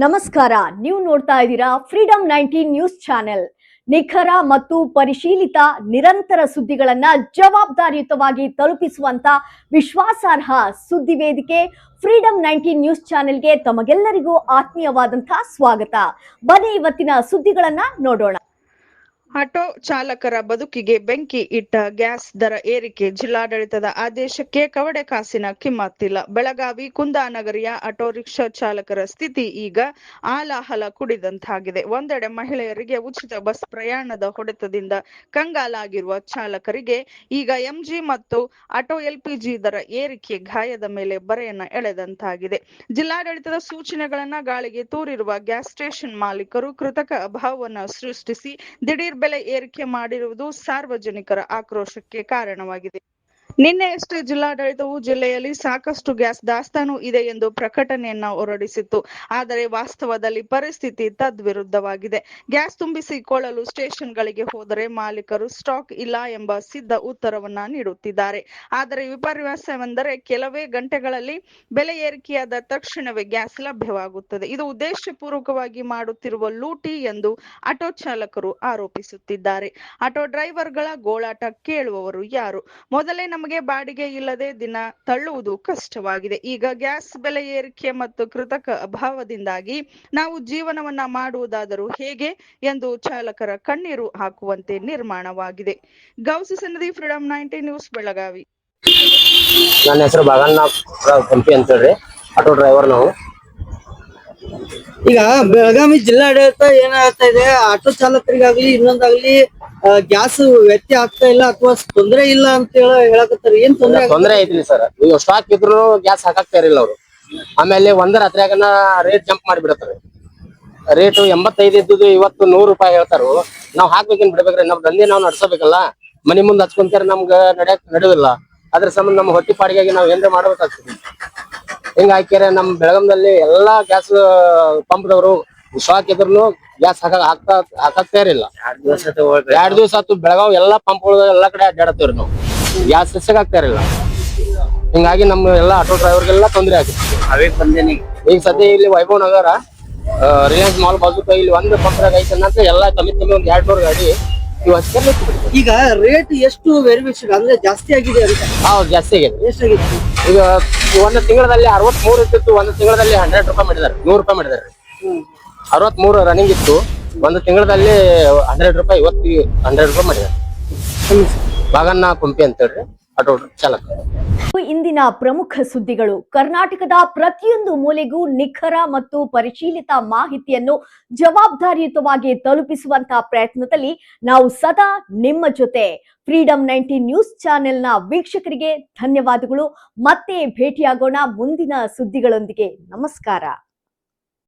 ನಮಸ್ಕಾರ. ನೀವು ನೋಡ್ತಾ ಇದ್ದೀರಾ ಫ್ರೀಡಮ್ 19 ನ್ಯೂಸ್ ಚಾನೆಲ್. ನಿಖರ ಮತ್ತು ಪರಿಶೀಲಿತ ನಿರಂತರ ಸುದ್ದಿಗಳನ್ನ ಜವಾಬ್ದಾರಿಯುತವಾಗಿ ತಲುಪಿಸುವಂತ ವಿಶ್ವಾಸಾರ್ಹ ಸುದ್ದಿ ವೇದಿಕೆ ಫ್ರೀಡಮ್ 19 ನ್ಯೂಸ್ ಚಾನೆಲ್ಗೆ ತಮಗೆಲ್ಲರಿಗೂ ಆತ್ಮೀಯವಾದಂತಹ ಸ್ವಾಗತ. ಬನ್ನಿ ಇವತ್ತಿನ ಸುದ್ದಿಗಳನ್ನ ನೋಡೋಣ. ಆಟೋ ಚಾಲಕರ ಬದುಕಿಗೆ ಬೆಂಕಿ ಇಟ್ಟ ಗ್ಯಾಸ್ ದರ ಏರಿಕೆ, ಜಿಲ್ಲಾಡಳಿತದ ಆದೇಶಕ್ಕೆ ಕವಡೆ ಕಾಸಿನ ಕಿಮ್ಮತ್ತಿಲ್ಲ. ಬೆಳಗಾವಿ ಕುಂದಾನಗರಿಯ ಆಟೋ ರಿಕ್ಷಾ ಚಾಲಕರ ಸ್ಥಿತಿ ಈಗ ಆಲಾಹಲ ಕುಡಿದಂತಾಗಿದೆ. ಒಂದೆಡೆ ಮಹಿಳೆಯರಿಗೆ ಉಚಿತ ಬಸ್ ಪ್ರಯಾಣದ ಹೊಡೆತದಿಂದ ಕಂಗಾಲಾಗಿರುವ ಚಾಲಕರಿಗೆ ಈಗ ಎಂಜಿ ಮತ್ತು ಆಟೋ ಎಲ್ಪಿಜಿ ದರ ಏರಿಕೆ ಗಾಯದ ಮೇಲೆ ಬರೆಯನ್ನ ಎಳೆದಂತಾಗಿದೆ. ಜಿಲ್ಲಾಡಳಿತದ ಸೂಚನೆಗಳನ್ನ ಗಾಳಿಗೆ ತೂರಿರುವ ಗ್ಯಾಸ್ ಸ್ಟೇಷನ್ ಮಾಲೀಕರು ಕೃತಕ ಅಭಾವವನ್ನು ಸೃಷ್ಟಿಸಿ ದಿಢೀರ್ ಬೆಲೆ ಏರಿಕೆ ಮಾಡಿರುವುದು ಸಾರ್ವಜನಿಕರ ಆಕ್ರೋಶಕ್ಕೆ ಕಾರಣವಾಗಿದೆ. ನಿನ್ನೆಯಷ್ಟೇ ಜಿಲ್ಲಾಡಳಿತವು ಜಿಲ್ಲೆಯಲ್ಲಿ ಸಾಕಷ್ಟು ಗ್ಯಾಸ್ ದಾಸ್ತಾನು ಇದೆ ಎಂದು ಪ್ರಕಟಣೆಯನ್ನ ಹೊರಡಿಸಿತ್ತು. ಆದರೆ ವಾಸ್ತವದಲ್ಲಿ ಪರಿಸ್ಥಿತಿ ತದ್ವಿರುದ್ಧವಾಗಿದೆ. ಗ್ಯಾಸ್ ತುಂಬಿಸಿಕೊಳ್ಳಲು ಸ್ಟೇಷನ್ಗಳಿಗೆ ಹೋದರೆ ಮಾಲೀಕರು ಸ್ಟಾಕ್ ಇಲ್ಲ ಎಂಬ ಸಿದ್ಧ ಉತ್ತರವನ್ನ ನೀಡುತ್ತಿದ್ದಾರೆ. ಆದರೆ ವಿಪರ್ಯಾಸವೆಂದರೆ ಕೆಲವೇ ಗಂಟೆಗಳಲ್ಲಿ ಬೆಲೆ ಏರಿಕೆಯಾದ ತಕ್ಷಣವೇ ಗ್ಯಾಸ್ ಲಭ್ಯವಾಗುತ್ತದೆ. ಇದು ಉದ್ದೇಶಪೂರ್ವಕವಾಗಿ ಮಾಡುತ್ತಿರುವ ಲೂಟಿ ಎಂದು ಆಟೋ ಚಾಲಕರು ಆರೋಪಿಸುತ್ತಿದ್ದಾರೆ. ಆಟೋ ಡ್ರೈವರ್ಗಳ ಗೋಳಾಟ ಕೇಳುವವರು ಯಾರು? ಮೊದಲೇ ನಮಗೆ ಬಾಡಿಗೆ ಇಲ್ಲದೆ ದಿನ ತಳ್ಳುವುದು ಕಷ್ಟವಾಗಿದೆ. ಈಗ ಗ್ಯಾಸ್ ಬೆಲೆ ಏರಿಕೆ ಮತ್ತು ಕೃತಕ ಅಭಾವದಿಂದಾಗಿ ನಾವು ಜೀವನವನ್ನ ಮಾಡುವುದಾದರೂ ಹೇಗೆ ಎಂದು ಚಾಲಕರ ಕಣ್ಣೀರು ಹಾಕುವಂತೆ ನಿರ್ಮಾಣವಾಗಿದೆ. ಗೌಸಿ ಸನ್ನದಿ, ಫ್ರೀಡಮ್ 19 ನ್ಯೂಸ್, ಬೆಳಗಾವಿ. ನನ್ನ ಹೆಸರು ಬಾಗಣ್ಣ ಕಂಪಿ ಅಂತ ಹೇಳ್ರಿ, ಆಟೋ ಡ್ರೈವರ್ ನಾವು. ಈಗ ಬೆಳಗಾವಿ ಜಿಲ್ಲಾಡಳಿತ ಏನ್ ಹೇಳ್ತಾ ಇದೆ, ಆಟೋ ಚಾಲಕರಿಗಾಗ್ಲಿ ಇನ್ನೊಂದಾಗ್ಲಿ ಗ್ಯಾಸ್ ವ್ಯತ್ಯಯ ಆಗ್ತಾ ಇಲ್ಲ ಅಥವಾ ತೊಂದರೆ ಇಲ್ಲ ಅಂತ ಹೇಳಕತ್ತಾರೆ. ಏನ್ ತೊಂದರೆ ಐತ್ರಿ ಸರ್? ನೀವು ಸ್ಟಾಕ್ ಇದ್ರು ಗ್ಯಾಸ್ ಹಾಕಾಕ್ತಾ ಇರಲಿಲ್ಲ ಅವರು. ಆಮೇಲೆ ಒಂದ ರಾತ್ರಿಯಾಗನ ರೇಟ್ ಜಂಪ್ ಮಾಡಿಬಿಡತ್ತಾರೆ. ರೇಟ್ 85 ಇದ್ದುದು ಇವತ್ತು 100 ರೂಪಾಯಿ ಹೇಳ್ತಾರು. ನಾವ್ ಹಾಕ್ಬೇಕೇನ್ ಬಿಡ್ಬೇಕ್ರಿ? ನಮ್ ದಂಧೆ ನಾವು ನಡ್ಸಬೇಕಲ್ಲ. ಮನಿ ಮುಂದ್ ಹಚ್ಕೊಂತಾರ, ನಮ್ಗ ನಡೆಯೋದಿಲ್ಲ. ಅದ್ರ ಸಂಬಂಧ ನಮ್ಮ ಹೊಟ್ಟಿ ಪಾಡಿಗಾಗಿ ನಾವ್ ಏನ್ರ ಮಾಡ್ಬೇಕಾಗ್ತದೆ. ಹಿಂಗ ಹಾಕ್ಯಾರ. ನಮ್ ಬೆಳಗಾಂದಲ್ಲಿ ಎಲ್ಲಾ ಗ್ಯಾಸ್ ಪಂಪ್ದವರು ಸ್ಟಾಕ್ ಇದ್ರು ಗ್ಯಾಸ್ ಹಾಕಾಕ್ತಾ ಇರಲಿಲ್ಲ. 2 ದಿವಸ ಆತು ಬೆಳಗಾವ್ ಎಲ್ಲಾ ಪಂಪ್ಗಳು ಎಲ್ಲಾ ಕಡೆ ಅಡ್ಡಾಡತ್ತೇವ್ರಿ ನಾವು. ಗ್ಯಾಸ್ ಸಿಗಾಕ್ತಾ ಇರಲಿಲ್ಲ. ಹಿಂಗಾಗಿ ನಮ್ಮ ಎಲ್ಲಾ ಆಟೋ ಡ್ರೈವರ್ಗೆಲ್ಲಾ ತೊಂದರೆ ಆಗುತ್ತೆ. ಈಗ ಸದ್ಯ ಇಲ್ಲಿ ವೈಭವ್ ನಗರ ರಿಲಯನ್ಸ್ ಮಾಲ್ ಬಾಜುಕ ಇಲ್ಲಿ ಒಂದು ಪಂಪ್ರಾಗ ಐತಂತ ಎಲ್ಲಾ ಕಮ್ಮಿ ಒಂದ್ 200 ಗಾಡಿ ಈಗ ರೇಟ್ ಎಷ್ಟು ವೇರಿಯೇಷನ್ ಅಂದ್ರೆ ಜಾಸ್ತಿ ಆಗಿದೆ ಅಂತ? ಹೌದು, ಜಾಸ್ತಿ ಆಗಿದೆ. ಎಷ್ಟಾಗಿದೆ ಈಗ ಒಂದು ತಿಂಗಳಲ್ಲಿ 63 ಇರ್ತಿತ್ತು, ಒಂದು ತಿಂಗಳಲ್ಲಿ 100 ರೂಪಾಯಿ ಮಾಡಿದಾರೆ, 100 ರೂಪಾಯಿ ಮಾಡಿದಾರೆ. 63 ರನ್ನಿಂಗ್ ಇತ್ತು, ಒಂದು ತಿಂಗಳಲ್ಲಿ 100 ರೂಪಾಯಿ, ಇವತ್ತು 100 ರೂಪಾಯಿ ಮಾಡಿದಾರೆ. ಬಾಗಣ್ಣ ಕುಂಪಿ ಅಂತ ಹೇಳ್ರಿ, ಆಟೋ ಚಾಲಕ. ಇಂದಿನ ಪ್ರಮುಖ ಸುದ್ದಿಗಳು. ಕರ್ನಾಟಕದ ಪ್ರತಿಯೊಂದು ಮೂಲೆಗೂ ನಿಖರ ಮತ್ತು ಪರಿಶೀಲಿತ ಮಾಹಿತಿಯನ್ನು ಜವಾಬ್ದಾರಿಯುತವಾಗಿ ತಲುಪಿಸುವಂತಹ ಪ್ರಯತ್ನದಲ್ಲಿ ನಾವು ಸದಾ ನಿಮ್ಮ ಜೊತೆ. ಫ್ರೀಡಮ್ 19 ನ್ಯೂಸ್ ಚಾನೆಲ್ನ ವೀಕ್ಷಕರಿಗೆ ಧನ್ಯವಾದಗಳು. ಮತ್ತೆ ಭೇಟಿಯಾಗೋಣ ಮುಂದಿನ ಸುದ್ದಿಗಳೊಂದಿಗೆ. ನಮಸ್ಕಾರ.